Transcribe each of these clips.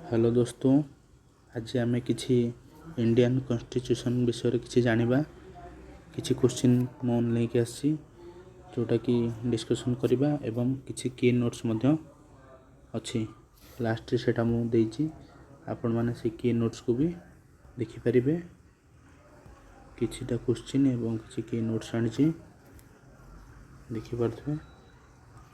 Hello दोस्तों, आज आम कि इंडियन कॉन्स्टिट्यूशन विषय किसी जानिबा किसी क्वेश्चन मो लेके आसी जोटा कि डिस्कशन करवा एवं किसी की नोट्स अच्छी लास्ट सेटा मु देइछि आपण माने से की नोट्स को भी देखि परिबे। किछिटा क्वेश्चन एवं किसी की नोट्स आनी देखि पारथबे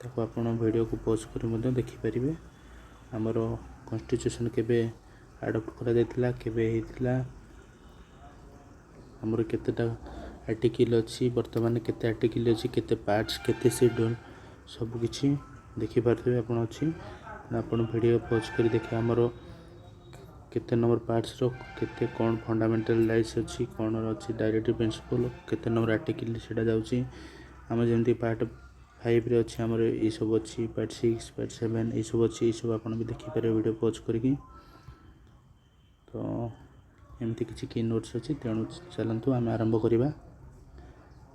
ताको आपण वीडियो को पॉज करि मध्य देखि परिबे। आमर कॉन्स्टिट्यूशन केबे अडॉप्ट करा जायतिला केबे हेतिला आमर केतेटा आर्टिकल अछि वर्तमान केते आर्टिकल अछि केते पार्ट्स केते शेड्यूल सब किछि देखि पारथबे आपण अछि आपण वीडियो पॉज करि देखि आमर केते नंबर पार्ट्स रो केते कोन फंडामेंटल राइट्स अछि कोन अछि डायरेक्टिव प्रिंसिपल केते नंबर आर्टिकल सेटा जाउछि हम जेमति पार्ट 5 रे अछि हमर ई सब अछि पार्ट 6 पार्ट 7 ई सब अछि ई सब आपण भी देखि पारे वीडियो पॉज करके। तो एमती किछि की नोट्स अछि तेणु चलंतु आम आरंभ करिबा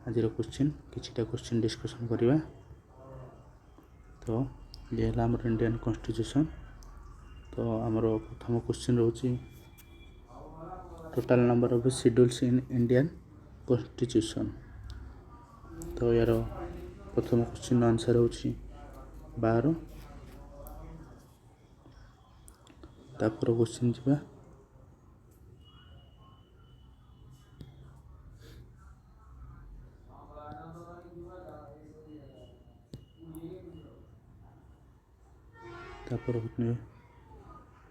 आज क्वेश्चन किछिटा क्वेश्चन डिस्कशन करिबा। तो ये हला हमर इंडियन कॉन्स्टिट्यूशन। तो हमर प्रथम क्वेश्चन रहउछि total number of schedules in Indian constitution. तो यार प्रथम क्वेश्चन आंसर होछि 12। तापर क्वेश्चन जिबा तापर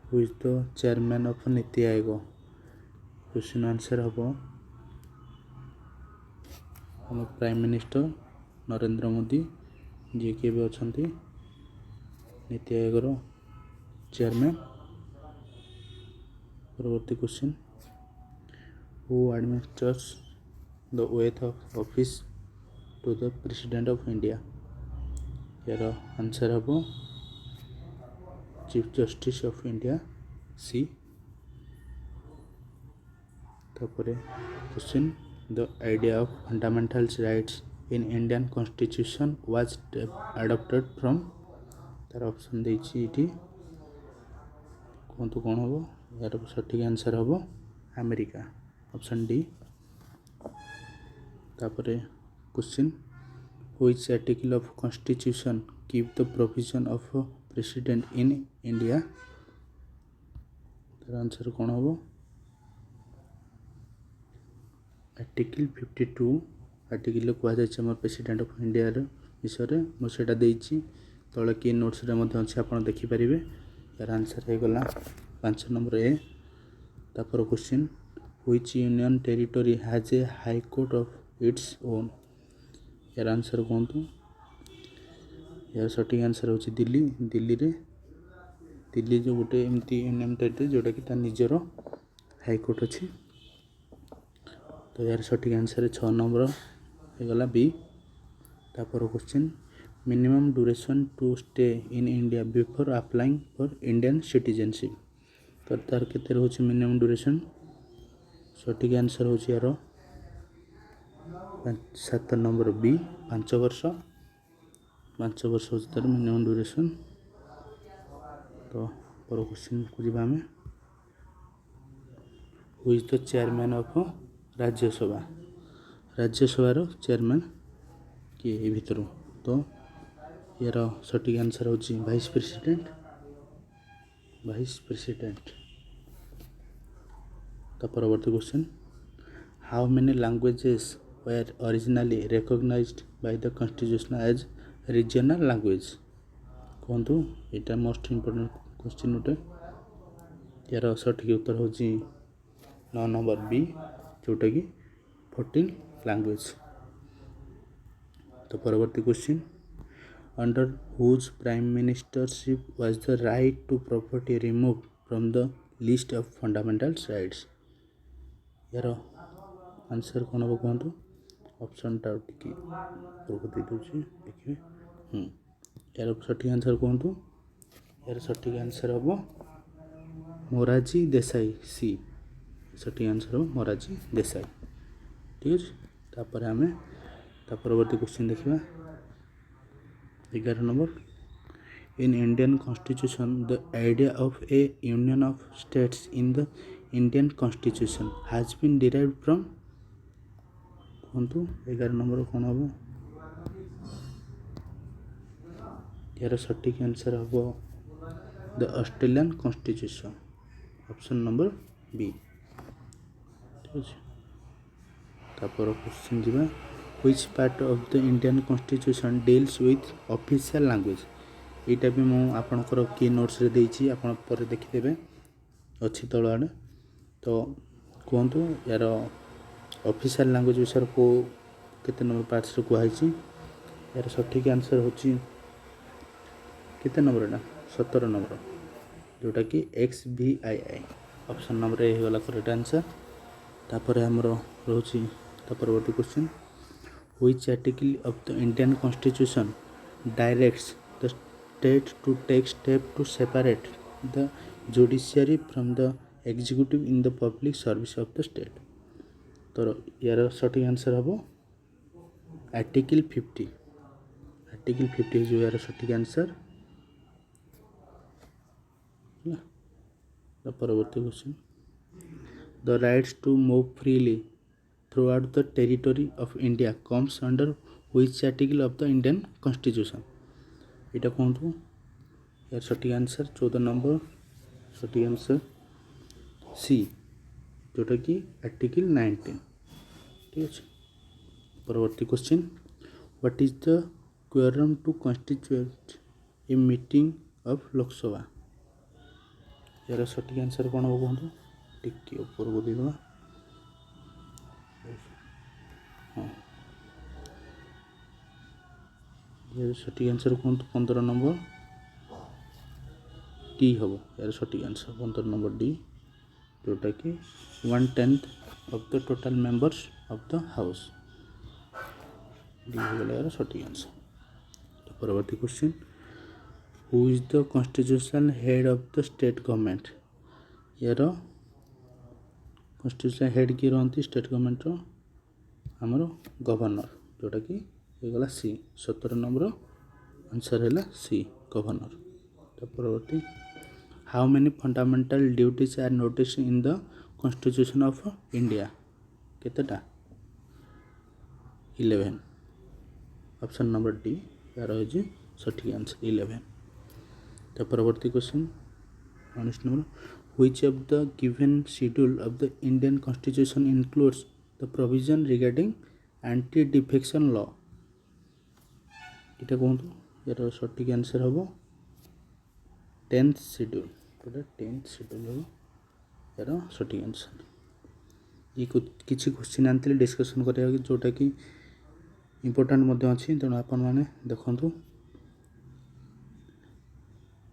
who is the chairman of NITI Aayog. Question answer हम हम प्राइम मिनिस्टर नरेंद्र मोदी जी के भी अछंती नीति आयोग रो चेयरमैन। परवर्ती question who administers the oath of office to the president of India. यार आंसर हम chief justice of India C. तापरे question the idea of fundamental rights in Indian constitution was adopted from. तार option देछि इठी कोन हम यार सठिक आंसर हम अमेरिका ऑप्शन डी। तापरे question which article of constitution keep the provision of president in India. तार आंसर कोन हम आर्टिकल 52 आर्टिकल कह जाए प्रेसिडेंट ऑफ इंडिया विषय मुझे देती तले कि नोट्स अच्छे आप देखिपारे। यार आंसर हो गला 5 नंबर ए। तापर question which union territory has a high court of its own. यार आंसर कहतु यार सठिक आंसर हो दिल्ली। दिल्ली रे दिल्ली जो गोटे एमती यूनियन टेरिटरी जोटा कि तार निजर हाई कोर्ट अच्छी। तो यार सठिक आंसर 6 नंबर हो गला बी। तापर question minimum duration to stay in India before applying for Indian citizenship. तो तार केते रहउछि मिनिमम ड्यूरेशन। सठिक आंसर होछि यार 7 नंबर बी 5 वर्ष। 5 वर्ष होछि तार मिनिमम ड्यूरेशन। तो पर क्वेश्चन को जिबा हमें who is the chairman of Rajya Sabha. Rajya Sabha रो चेयरमैन किए भितर। तो यार सठिक आंसर होछि वाइस प्रेसिडेंट। Vice president. तो परवर्ती question how many languages were originally recognized by the constitution as regional language। कहतु यहाँ मोस्ट इम्पोर्टेंट क्वेश्चन उठे। यार सठिक उत्तर हूँ 9 नंबर बी जोटा कि 14 लैंग्वेज। तो परवर्ती question under whose prime ministership was the right to property remove from the list of fundamental rights. यार आंसर कौन हम कहतु ऑप्शन टा टिके प्रगति दूसरी देखिए। यार सठिक आंसर कहतु यार सठिक आंसर हम मोरारजी देसाई सी। सठिक आंसर हम मोरारजी देसाई। ठीक है। तापर आम परवर्ती क्वेश्चन देखा 11 number In Indian Constitution, the idea of a union of states in the Indian Constitution has been derived from କୁହନ୍ତୁ 11 ନମ୍ବର କ'ଣ ହେବ ଏହାର ସଠିକ୍ ଆନ୍ସର୍ ହେବ ଦ ଅଷ୍ଟ୍ରେଲିଆନ୍ କନଷ୍ଟିଚ୍ୟୁସନ୍ ଅପସନ୍ ନମ୍ବର ବି ଠିକ୍ ଅଛି ତାପରେ କ୍ୱେଶ୍ଚିନ୍ ଯିବା which part of the Indian Constitution deals with official language এইଟା ବି ମୁଁ ଆପଣଙ୍କର କି ନୋଟ୍ସରେ ଦେଇଛି ଆପଣ ପରେ ଦେଖିଦେବେ ଅଛି ତଳ ଆଡ଼େ ତ କୁହନ୍ତୁ ୟାର ଅଫିସିଆଲ୍ ଲାଙ୍ଗୁଏଜ୍ ବିଷୟରେ କେଉଁ କେତେ ନମ୍ବର ପାର୍ଟସରେ କୁହାହେଇଛି ଏହାର ସଠିକ୍ ଆନ୍ସର୍ ହେଉଛି କେତେ ନମ୍ବର ଏଇଟା 17 ନମ୍ବର ଯେଉଁଟାକି XVII ଅପସନ୍ ନମ୍ବର ଏ ହେଇଗଲା କରେକ୍ଟ ଆନ୍ସର୍ ତାପରେ ଆମର ରହୁଛି ତା ପରବର୍ତ୍ତୀ question which article of the Indian Constitution directs the state to take steps to separate the judiciary from the executive in the public service of the state तो यार सठिक answer हम आर्टिकल 50 जो यार सठिक आंसर परवर्ती question the rights to move freely throughout the territory of India comes under which article of the Indian Constitution এটা कहतु यार सठिक आंसर 14 नंबर सठिक आंसर सी जोटा कि आर्टिकल 19 ठीक है परवर्ती question what is the quorum to constitute a meeting of Lok Sabha यार सठिक आंसर कौन हो कहतु टिके ऊपर को देवा हाँ यार सठिक आंसर कहतु 15 नंबर डी हम यार सठिक आंसर 15 नंबर डी जोटा कि 1/10 of the total members of the house D हो गया यार सठिक आंसर तो परवर्ती question who is the constitutional head of the state government यार कॉन्स्टिट्यूशनल हेड किए रहती स्टेट गवर्नमेंट आमर गवर्नर जोटा कि होगा सी 17 नंबर आंसर है सी गवर्नर तो परवर्ती how many fundamental duties are notice in the constitution of India केतेटा 11 ऑप्शन नंबर डी यार है सठिक आंसर 11 तो परवर्ती question 19 number which of the given schedule of the Indian Constitution includes the provision regarding anti-defection law এটা कहतु यार सठिक आंसर हम 10th शेड्यूल जोटा 10th शेड्यूल हम यार सठिक आंसर ये किसी क्वेश्चन आनी डिस्कसन करा जोटा कि इम्पोर्टाट अच्छी तेणु आपण मैंने देखु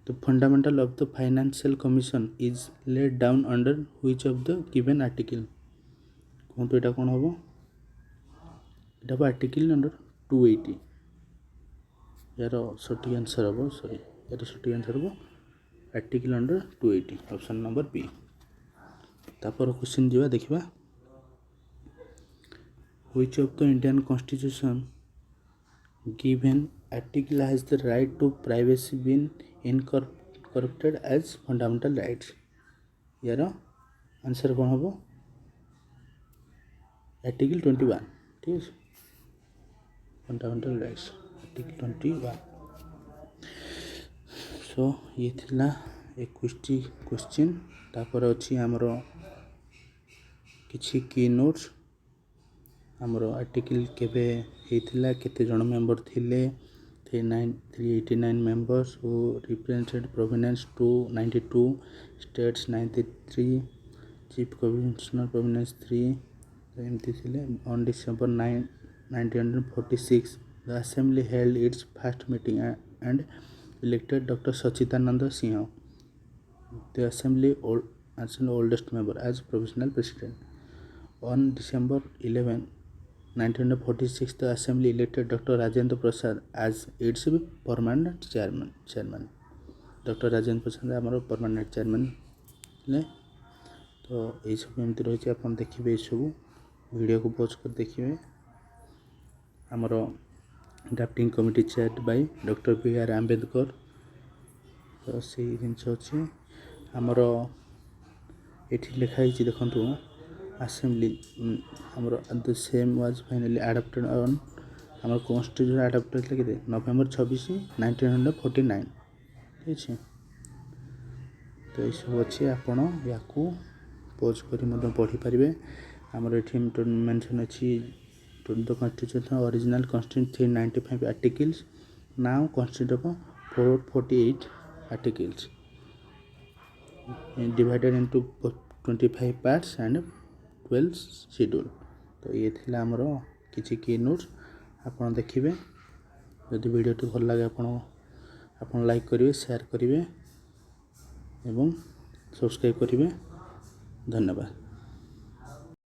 The fundamental of the Financial Commission is laid down under which of the given article कहतु यहाँ कौन हम यहाँ आर्टिकल नंबर 280 यार सठिक आंसर हम सॉरी यार सठिक आंसर हम article number 280 option number B तापर क्वेश्चन जीवा देखिबा which of the Indian Constitution given article has the right to privacy been incorporated as fundamental rights यार आंसर कौन हम आर्टिकल 21 ठीक है फंडामेंटल राइट्स आर्टिकल 21 सो ये थिला 21 क्वेश्चन तापर अच्छी आमर किछि की नोट्स आमर आर्टिकल केबे हेतिला केते जण मेंबर थिले 389 members who represented province 292 states 93 chief commissioner province 3 एमती थिले on December 9 1946 the assembly held its first meeting and elected Dr. Sachidananda Sinha the assembly oldest member as provisional president on December 11 1946 the assembly elected Dr. Rajendra Prasad as its permanent chairman Dr. Rajendra Prasad आमर permanent chairman ले तो ये सब एमती रही आप देखिए सब वीडियो को पॉज कर देखिए आमर drafting committee chaired by doctor B R Ambedkar तो से जिनस अच्छी आमर ये लिखाई देखु असेंबली आमर the same was finally adopted on आमर कॉन्स्टिट्यूशन अडॉप्टेड के नवेम्बर 26 1949 ठीक है। तो ये सब अच्छे आपण या पोज कर पढ़ी पारे आमर ये मेंशन अच्छी the constitution original constitution 395 articles now constitute of 448 articles divided into 25 parts and 12 schedule. तो ये थिला आमर किछि की नोट्स आपन देखिबे जदि वीडियोटी भल लगे आपन लाइक करिवे शेयर करिवे एवं सब्सक्राइब करिवे। धन्यवाद।